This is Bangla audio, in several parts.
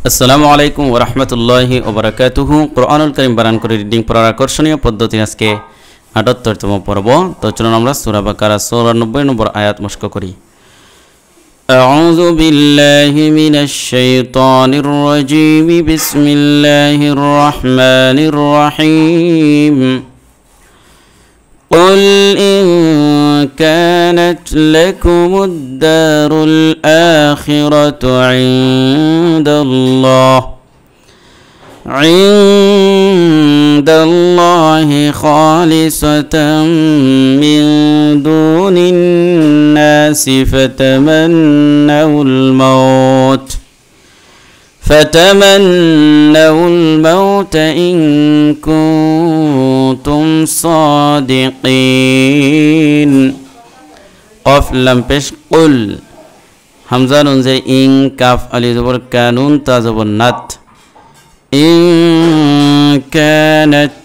আসসালামু আলাইকুম ওয়া রাহমাতুল্লাহি ওয়া বারাকাতুহু। কুরআনুল কারীম বানান করে রিডিং পড়ার আকর্ষণীয় পদ্ধতি আজকে ৭৮তম পর্ব। তো চলুন আমরা সূরা বাকারা ৯৪ নম্বর আয়াত মস্ক করি। আউযু বিল্লাহি মিনাশ শাইতানির রাজীম। বিসমিল্লাহির রাহমানির রাহিম। قل إن كانت لكم الدار الآخرة عند الله خالصة من دون الناس فتمنوا الموت إن كنتم صادقين. قف لم পেশ قل হামজা নুন জের ইং কাফ আলি জবর কানুন তা জবর নাত। ইন কানাত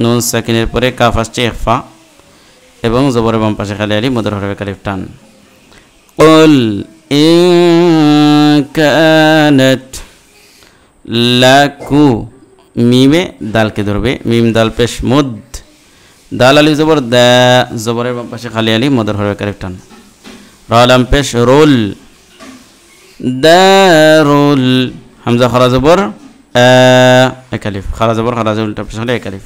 নুন সাকিনের পরে কাফ আসছে ইখফা এবং জবরের বাম পাশে খালি আলি মদের হরফে কালিফ টান। قل إن كانت লাকু মিমে দালকে ধরবে, মিম দাল পেশ মুদ, দাল আলি জবর দা, জবরের বাম পাশে খালি আলি মদের হরফে কালিফ টান। রা লাম পেশ রুল, দারুল হামজা খারা জবর একালিফ, খারা জবর খারা জবর পেশ হলে একালিফ।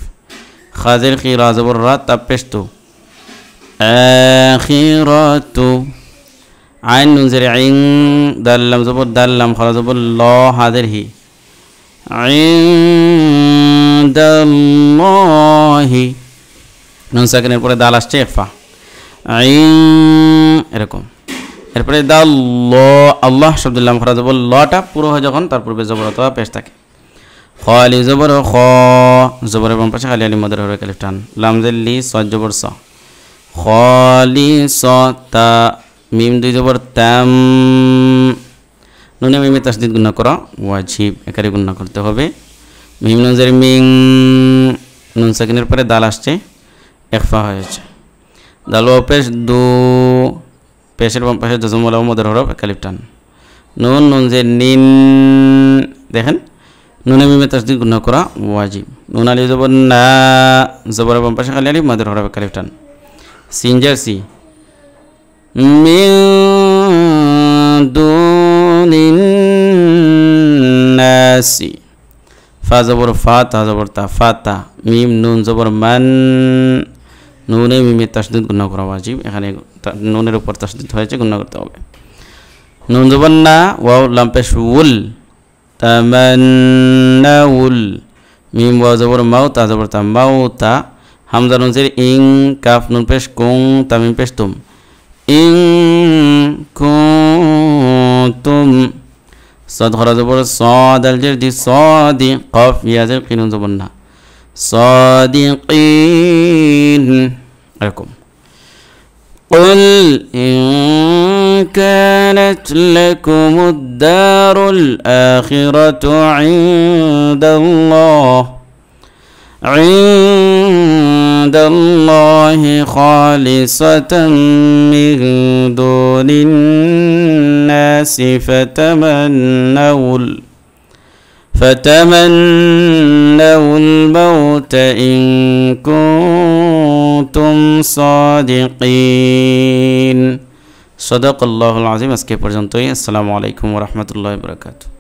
খাজির খি রা জবর রা তাপ পেশ তু, আখিরাতু আইন নুন জের ইং, দাল লাম জবর দাল লাম খারা জবর ল হাজির হি, ইনদাল্লাহি নুন সাকিনের পরে দাল আসছে ইখফা, এরকম। এরপরে দাল আল্লাহ শব্দুল্লাহ খারা জবর লটা পুরো হয় যখন তার পূর্বে জবর অথবা পেশ থাকে। খ আলি জবর খ, জবরের বাম পাশে খালি আলি মদের হরফে কালিফ টান। লাম জের লি সদ জবর স, খালিসতা মিম দুই জবর তাম, নুনে মিমে তাসদিদ গুণা করা ওয়াজিব, একারে গুণা করতে হবে। মিম নুন জের মিং, নুন সাকিনের পরে দাল আসছে ইখফা হয়েছে। দাল ওয়া পেশ দু, পেশের বাম পাশে জজমওয়ালা মদের হরফ কালিফ টান। নুন নুন জের নিন, দেখেন নুনে মিমে তাসদিদ গুণা করা ওয়াজিব। নুন আলি জবর না, জবরের বাম পাশে খালি আলি মদের হরফ কালিফ টান। সিন জের সি, মিন দুনিন নাসি, ফা জবর ফা তা জবর তা, ফাতা মিম নুন জবর মান, নুনে মিমে তাসদিদ গুণা করা ওয়াজিব, এখানে নুনের উপর তাসদিদ হয়েছে গুণা করতে হবে। নুন জবর না, ওয়াও লাম পেশ উল, তামান্নাউল মিম ওয়াও জবর মাউ তা জবর তা, মাউতা হামজা নুন জের ইং কাফ নুন পেশ কুং তামিম পেশ তুম, ইন কুনতুম সাদ খারা জবর সাদ আল জের দি সাদি, কফ ইয়া জের কিনুন জবর না, সাদিকিন এরকম। قل إن كانت لكم الدار الآخرة عند الله خالصة من دون الناس فتمنوا الموت إن كنتم صادقين. صدق الله العظيم. আজকে পর্যন্তই। আসসালামু আলাইকুম ওয়া রাহমাতুল্লাহি ওয়া বারাকাতুহু।